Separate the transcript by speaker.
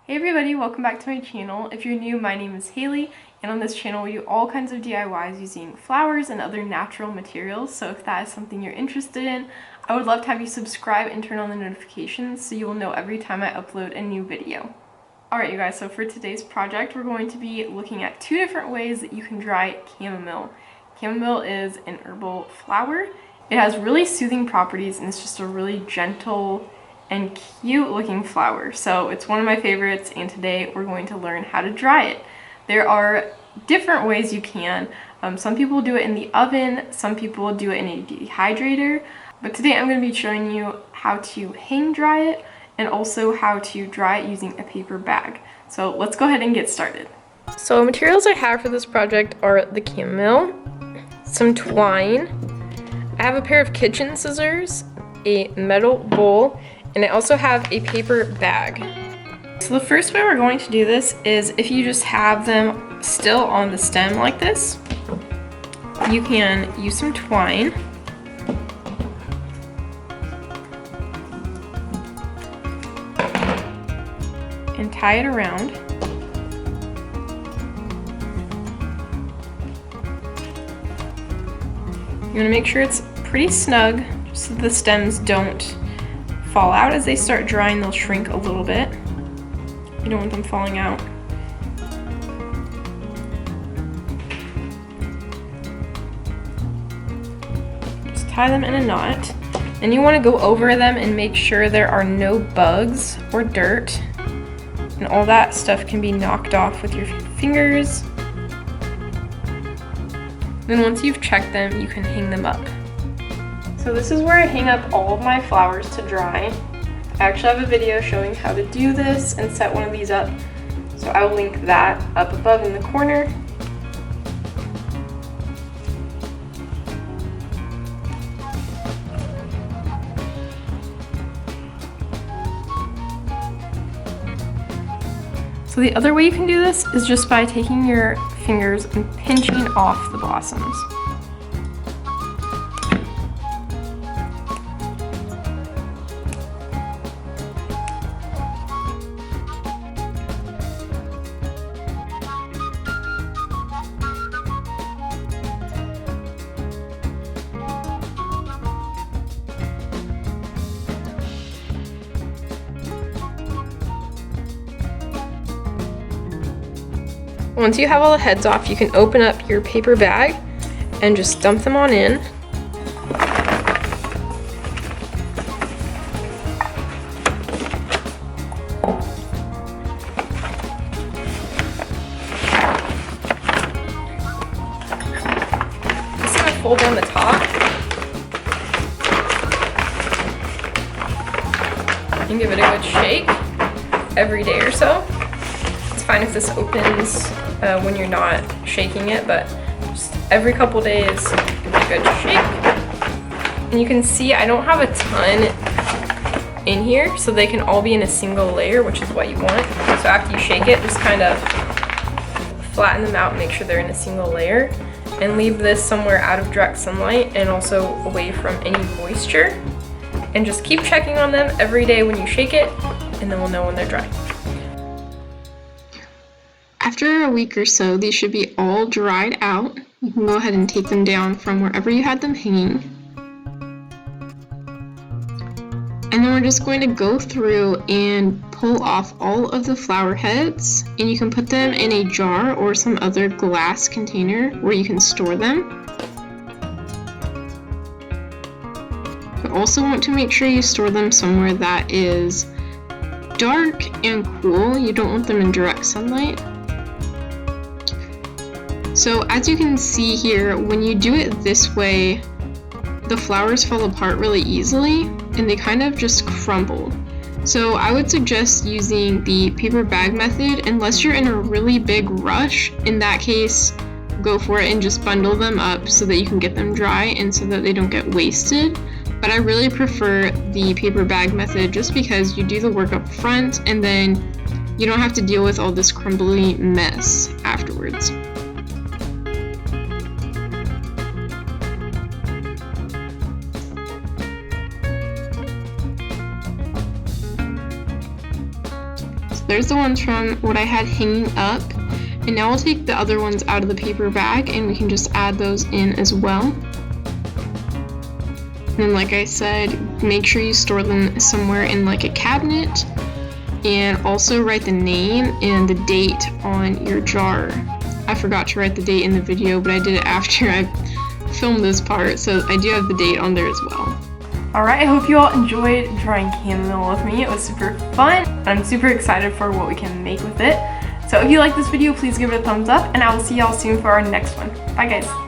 Speaker 1: Hey everybody, welcome back to my channel. If you're new, my name is Haley, and on this channel we do all kinds of DIYs using flowers and other natural materials, so if that is something you're interested in, I would love to have you subscribe and turn on the notifications so you will know every time I upload a new video. Alright you guys, so for today's project we're going to be looking at two different ways that you can dry chamomile. Chamomile is an herbal flower. It has really soothing properties and it's just a really gentle and cute looking flower. So it's one of my favorites, and today we're going to learn how to dry it. There are different ways you can. Some people do it in the oven, some people do it in a dehydrator, but today I'm going to be showing you how to hang dry it and also how to dry it using a paper bag. So let's go ahead and get started. So materials I have for this project are the chamomile, some twine, I have a pair of kitchen scissors, a metal bowl, and I also have a paper bag. So the first way we're going to do this is if you just have them still on the stem like this, you can use some twine. And tie it around. You want to make sure it's pretty snug so the stems don't fall out. As they start drying, they'll shrink a little bit. You don't want them falling out. Just tie them in a knot. And you want to go over them and make sure there are no bugs or dirt. And all that stuff can be knocked off with your fingers. Then once you've checked them, you can hang them up. So this is where I hang up all of my flowers to dry. I actually have a video showing how to do this and set one of these up. So I will link that up above in the corner. So the other way you can do this is just by taking your fingers and pinching off the blossoms. Once you have all the heads off, you can open up your paper bag and just dump them on in. Just gonna fold down the top and give it a good shake every day or so. It's fine if this opens when you're not shaking it, but just every couple days give it a good shake. And you can see I don't have a ton in here, so they can all be in a single layer, which is what you want. So after you shake it, just kind of flatten them out and make sure they're in a single layer, and leave this somewhere out of direct sunlight and also away from any moisture. And just keep checking on them every day when you shake it, and then we'll know when they're dry. After a week or so, these should be all dried out. You can go ahead and take them down from wherever you had them hanging. And then we're just going to go through and pull off all of the flower heads, and you can put them in a jar or some other glass container where you can store them. You also want to make sure you store them somewhere that is dark and cool. You don't want them in direct sunlight. So as you can see here, when you do it this way, the flowers fall apart really easily and they kind of just crumble. So I would suggest using the paper bag method unless you're in a really big rush. In that case, go for it and just bundle them up so that you can get them dry and so that they don't get wasted. But I really prefer the paper bag method just because you do the work up front and then you don't have to deal with all this crumbly mess afterwards. So there's the ones from what I had hanging up. And now we'll take the other ones out of the paper bag and we can just add those in as well. And then like I said, make sure you store them somewhere in like a cabinet, and also write the name and the date on your jar. I forgot to write the date in the video, but I did it after I filmed this part, so I do have the date on there as well. Alright, I hope you all enjoyed drawing chamomile with me. It was super fun, and I'm super excited for what we can make with it. So if you like this video, please give it a thumbs up, and I will see y'all soon for our next one. Bye guys!